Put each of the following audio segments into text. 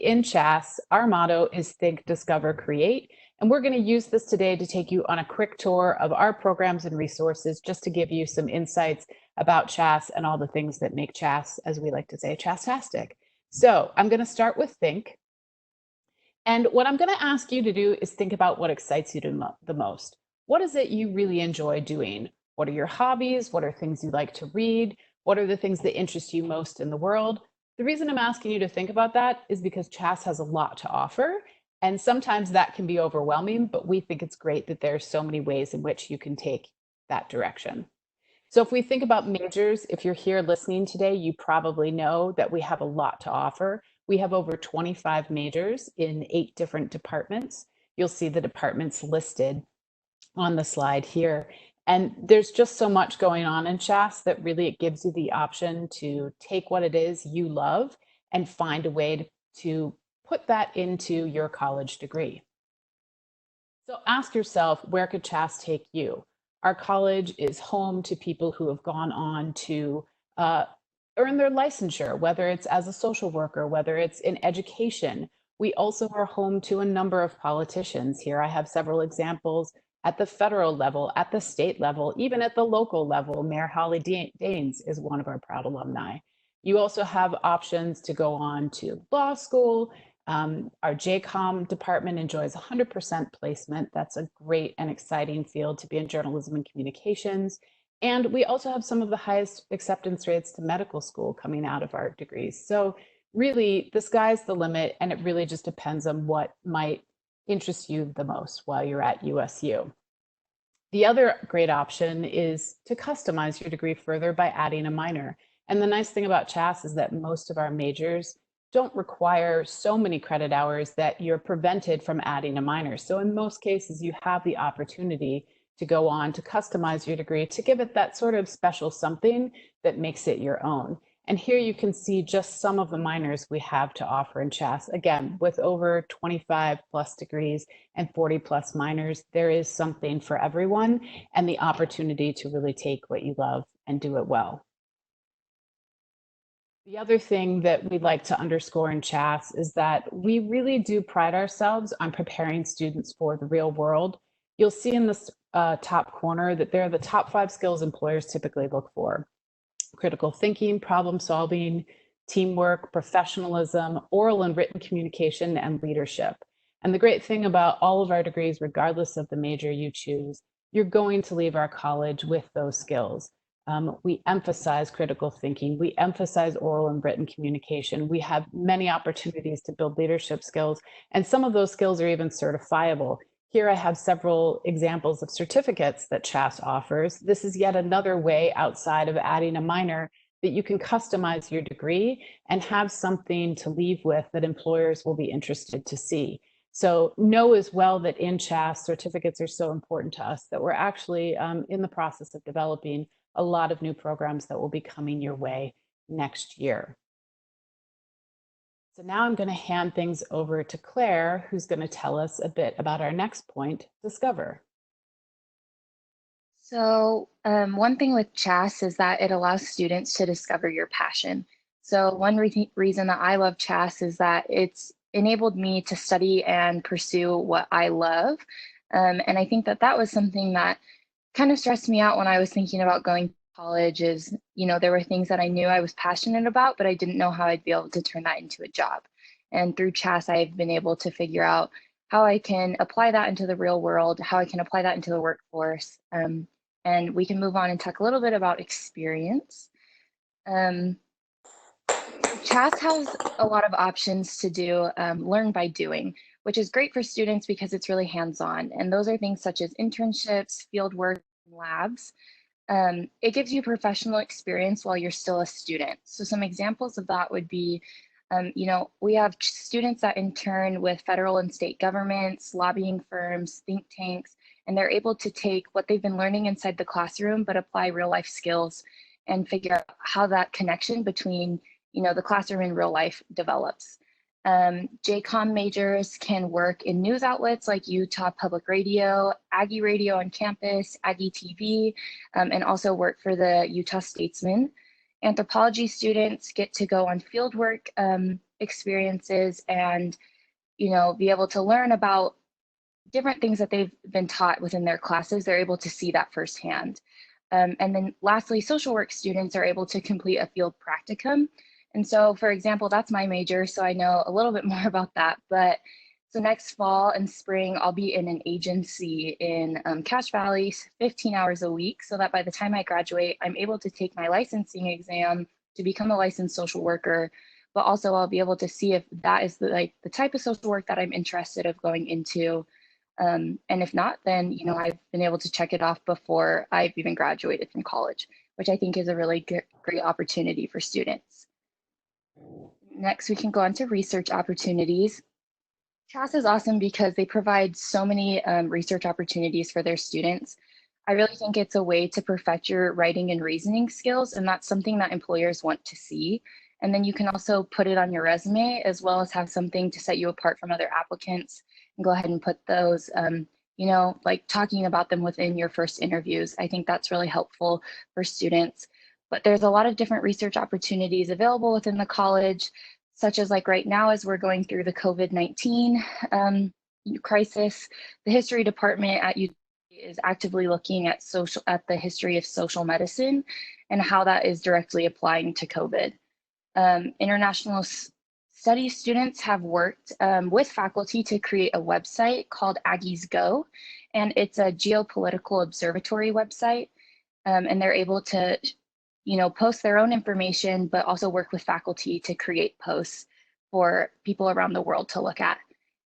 in CHaSS, our motto is Think, Discover, Create. And we're going to use this today to take you on a quick tour of our programs and resources just to give you some insights about CHaSS and all the things that make CHaSS, as we like to say, CHaSStastic. So I'm going to start with Think. And what I'm going to ask you to do is think about what excites you the most. What is it you really enjoy doing? What are your hobbies? What are things you like to read? What are the things that interest you most in the world? The reason I'm asking you to think about that is because CHaSS has a lot to offer. And sometimes that can be overwhelming, but we think it's great that there's so many ways in which you can take that direction. So if we think about majors, if you're here listening today, you probably know that we have a lot to offer. We have over 25 majors in 8 different departments. You'll see the departments listed on the slide here. And there's just so much going on in CHaSS that really it gives you the option to take what it is you love and find a way to put that into your college degree. So ask yourself, where could CHaSS take you? Our college is home to people who have gone on to earn their licensure, whether it's as a social worker, whether it's in education. We also are home to a number of politicians. Here I have several examples at the federal level, at the state level, even at the local level. Mayor Holly Daines is one of our proud alumni. You also have options to go on to law school. Our JCOM department enjoys 100% placement. That's a great and exciting field to be in, journalism and communications. And we also have some of the highest acceptance rates to medical school coming out of our degrees. So really, the sky's the limit, and it really just depends on what might interest you the most while you're at USU. The other great option is to customize your degree further by adding a minor. And the nice thing about CHaSS is that most of our majors don't require so many credit hours that you're prevented from adding a minor. So in most cases, you have the opportunity to go on to customize your degree to give it that sort of special something that makes it your own. And here you can see just some of the minors we have to offer in CHaSS. Again, with over 25 plus degrees and 40 plus minors, there is something for everyone and the opportunity to really take what you love and do it well. The other thing that we'd like to underscore in CHaSS is that we really do pride ourselves on preparing students for the real world. You'll see in this top corner that there are the top 5 skills employers typically look for: critical thinking, problem solving, teamwork, professionalism, oral and written communication, and leadership. And the great thing about all of our degrees, regardless of the major you choose, you're going to leave our college with those skills. We emphasize critical thinking. We emphasize oral and written communication. We have many opportunities to build leadership skills, and some of those skills are even certifiable. Here I have several examples of certificates that CHaSS offers. This is yet another way outside of adding a minor that you can customize your degree and have something to leave with that employers will be interested to see. So know as well that in CHaSS, certificates are so important to us that we're actually in the process of developing a lot of new programs that will be coming your way next year. So now I'm going to hand things over to Claire, who's going to tell us a bit about our next point, Discover. So one thing with CHaSS is that it allows students to discover your passion. So one reason that I love CHaSS is that it's enabled me to study and pursue what I love. And I think that that was something that kind of stressed me out when I was thinking about going to college. Is, you know, there were things that I knew I was passionate about, but I didn't know how I'd be able to turn that into a job. And through CHaSS, I've been able to figure out how I can apply that into the real world, how I can apply that into the workforce. And we can move on and talk a little bit about experience. CHaSS has a lot of options to do learn by doing, which is great for students because it's really hands-on. And those are things such as internships, field work, and labs. It gives you professional experience while you're still a student. So some examples of that would be, you know, we have students that intern with federal and state governments, lobbying firms, think tanks, and they're able to take what they've been learning inside the classroom, but apply real life skills and figure out how that connection between, you know, the classroom and real life develops. JCOM majors can work in news outlets like Utah Public Radio, Aggie Radio on campus, Aggie TV, and also work for the Utah Statesman. Anthropology students get to go on field work experiences and, be able to learn about different things that they've been taught within their classes. They're able to see that firsthand. And then lastly, social work students are able to complete a field practicum. And so, for example, that's my major, so I know a little bit more about that. But so next fall and spring, I'll be in an agency in Cache Valley, 15 hours a week, so that by the time I graduate, I'm able to take my licensing exam to become a licensed social worker. But also, I'll be able to see if that is the type of social work that I'm interested of going into. And if not, then, I've been able to check it off before I've even graduated from college, which I think is a really great opportunity for students. Next, we can go on to research opportunities. CHaSS is awesome because they provide so many research opportunities for their students. I really think it's a way to perfect your writing and reasoning skills, and that's something that employers want to see. And then you can also put it on your resume as well as have something to set you apart from other applicants and go ahead and put those, like talking about them within your first interviews. I think that's really helpful for students. But there's a lot of different research opportunities available within the college, such as like right now as we're going through the COVID-19 crisis, the history department at UT is actively looking at the history of social medicine and how that is directly applying to COVID. International studies students have worked with faculty to create a website called Aggies Go, and it's a geopolitical observatory website, and they're able to post their own information, but also work with faculty to create posts for people around the world to look at.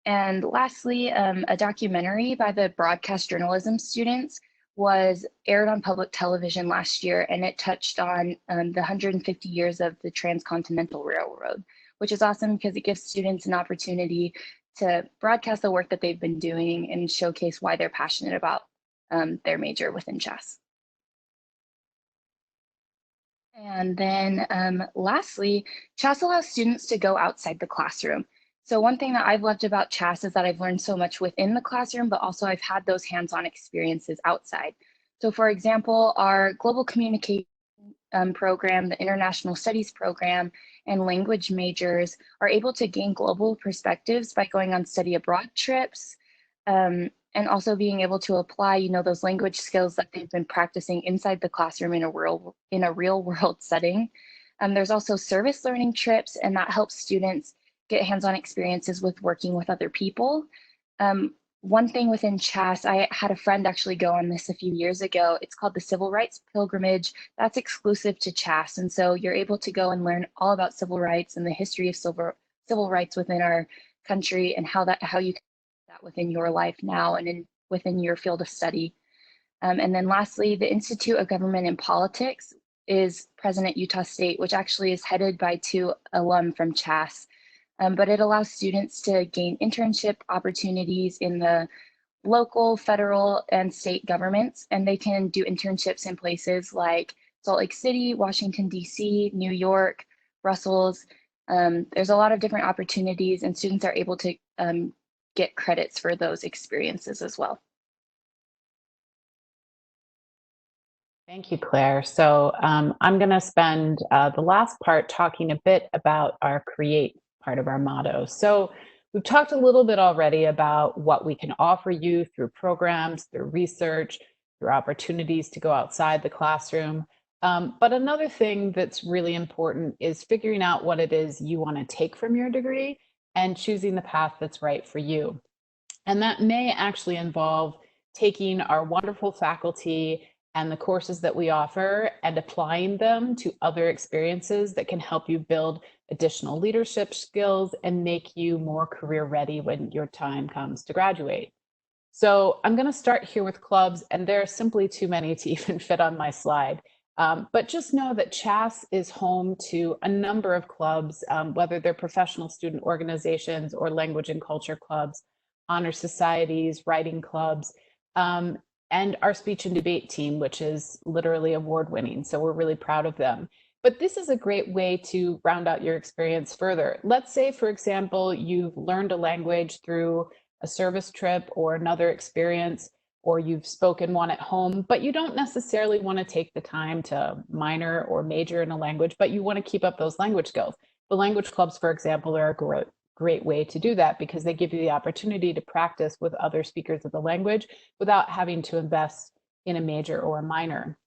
And lastly, a documentary by the broadcast journalism students was aired on public television last year, and it touched on the 150 years of the Transcontinental Railroad, which is awesome because it gives students an opportunity to broadcast the work that they've been doing and showcase why they're passionate about their major within CHaSS. And then lastly, CHaSS allows students to go outside the classroom. So one thing that I've loved about CHaSS is that I've learned so much within the classroom, but also I've had those hands-on experiences outside. So for example, our global communication program, the international studies program, and language majors are able to gain global perspectives by going on study abroad trips, and also being able to apply, those language skills that they've been practicing inside the classroom in a real world setting. There's also service learning trips, and that helps students get hands-on experiences with working with other people. One thing within CHaSS, I had a friend actually go on this a few years ago. It's called the Civil Rights Pilgrimage. That's exclusive to CHaSS. And so you're able to go and learn all about civil rights and the history of civil rights within our country and how you can do that within your life now and within your field of study. And then lastly, the Institute of Government and Politics is present at Utah State, which actually is headed by two alum from CHaSS. But it allows students to gain internship opportunities in the local, federal, and state governments, and they can do internships in places like Salt Lake City, Washington, D.C., New York, Brussels. There's a lot of different opportunities, and students are able to get credits for those experiences as well. Thank you, Claire. So I'm going to spend the last part talking a bit about our create part of our motto. So we've talked a little bit already about what we can offer you through programs, through research, through opportunities to go outside the classroom. But another thing that's really important is figuring out what it is you want to take from your degree and choosing the path that's right for you. And that may actually involve taking our wonderful faculty and the courses that we offer and applying them to other experiences that can help you build additional leadership skills and make you more career ready when your time comes to graduate. So I'm going to start here with clubs, and there are simply too many to even fit on my slide. But just know that CHaSS is home to a number of clubs, whether they're professional student organizations or language and culture clubs, honor societies, writing clubs, and our speech and debate team, which is literally award-winning. So we're really proud of them. But this is a great way to round out your experience further. Let's say, for example, you've learned a language through a service trip or another experience, or you've spoken one at home, but you don't necessarily want to take the time to minor or major in a language, but you want to keep up those language skills. The language clubs, for example, are a great way to do that because they give you the opportunity to practice with other speakers of the language without having to invest in a major or a minor.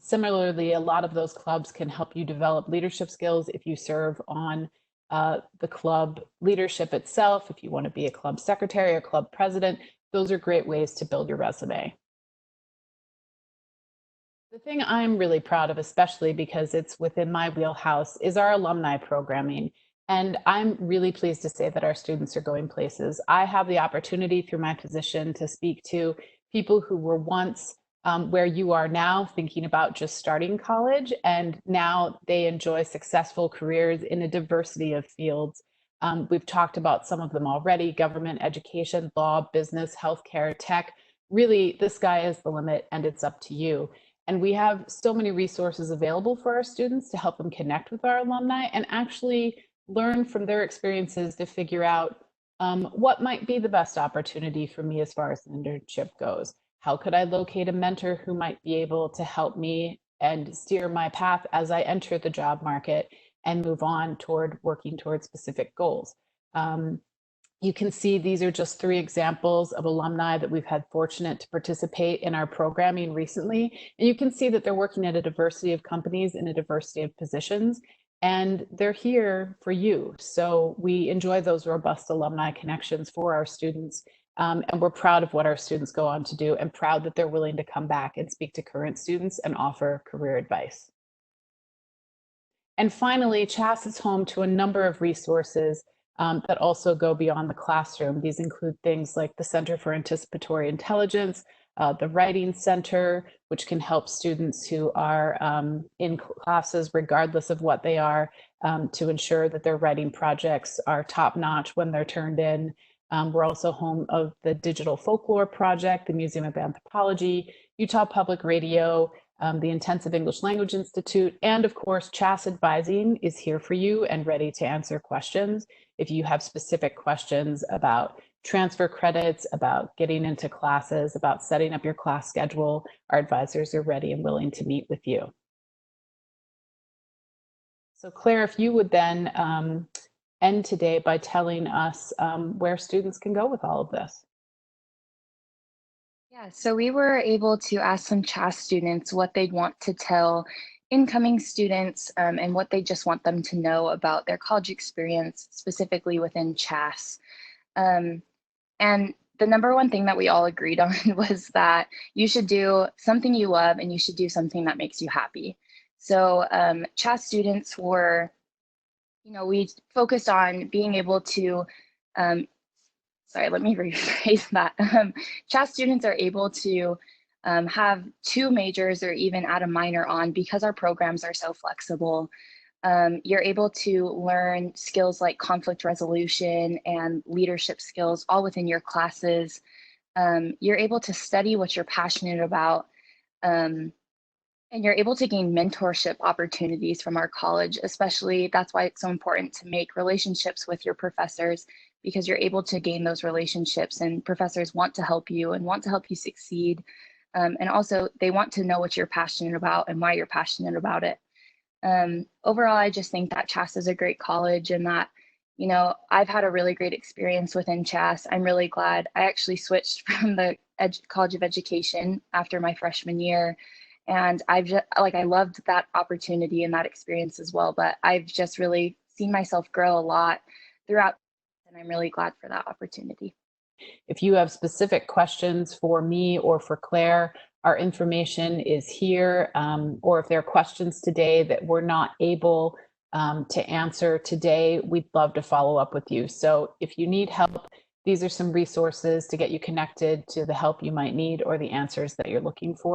Similarly, a lot of those clubs can help you develop leadership skills if you serve on the club leadership itself, if you want to be a club secretary or club president. Those are great ways to build your resume. The thing I'm really proud of, especially because it's within my wheelhouse, is our alumni programming. And I'm really pleased to say that our students are going places. I have the opportunity through my position to speak to people who were once where you are now, thinking about just starting college, and now they enjoy successful careers in a diversity of fields. We've talked about some of them already: government, education, law, business, healthcare, tech. Really, the sky is the limit, and it's up to you. And we have so many resources available for our students to help them connect with our alumni and actually learn from their experiences to figure out what might be the best opportunity for me as far as an internship goes. How could I locate a mentor who might be able to help me and steer my path as I enter the job market and move on toward working toward specific goals? You can see these are just 3 examples of alumni that we've had fortunate to participate in our programming recently. And you can see that they're working at a diversity of companies in a diversity of positions, and they're here for you. So we enjoy those robust alumni connections for our students. And we're proud of what our students go on to do, and proud that they're willing to come back and speak to current students and offer career advice. And finally, CHaSS is home to a number of resources that also go beyond the classroom. These include things like the Center for Anticipatory Intelligence, the Writing Center, which can help students who are in classes, regardless of what they are, to ensure that their writing projects are top-notch when they're turned in. We're also home of the Digital Folklore Project, the Museum of Anthropology, Utah Public Radio, the Intensive English Language Institute, and of course, CHaSS Advising is here for you and ready to answer questions. If you have specific questions about transfer credits, about getting into classes, about setting up your class schedule, our advisors are ready and willing to meet with you. So Claire, if you would then end today by telling us where students can go with all of this. Yeah, so we were able to ask some CHaSS students what they'd want to tell incoming students and what they just want them to know about their college experience, specifically within CHaSS. And the number one thing that we all agreed on was that you should do something you love and you should do something that makes you happy. So CHaSS students were, we focused on being able to sorry, let me rephrase that. CHaSS students are able to have 2 majors or even add a minor on because our programs are so flexible. You're able to learn skills like conflict resolution and leadership skills all within your classes. You're able to study what you're passionate about. And you're able to gain mentorship opportunities from our college, especially that's why it's so important to make relationships with your professors, because you're able to gain those relationships and professors want to help you and want to help you succeed. And also they want to know what you're passionate about and why you're passionate about it. Overall, I just think that CHaSS is a great college and that, I've had a really great experience within CHaSS. I'm really glad I actually switched from the College of Education after my freshman year. And I've just I loved that opportunity and that experience as well, but I've just really seen myself grow a lot throughout, and I'm really glad for that opportunity. If you have specific questions for me or for Claire, our information is here. Or if there are questions today that we're not able to answer today, we'd love to follow up with you. So if you need help, these are some resources to get you connected to the help you might need or the answers that you're looking for.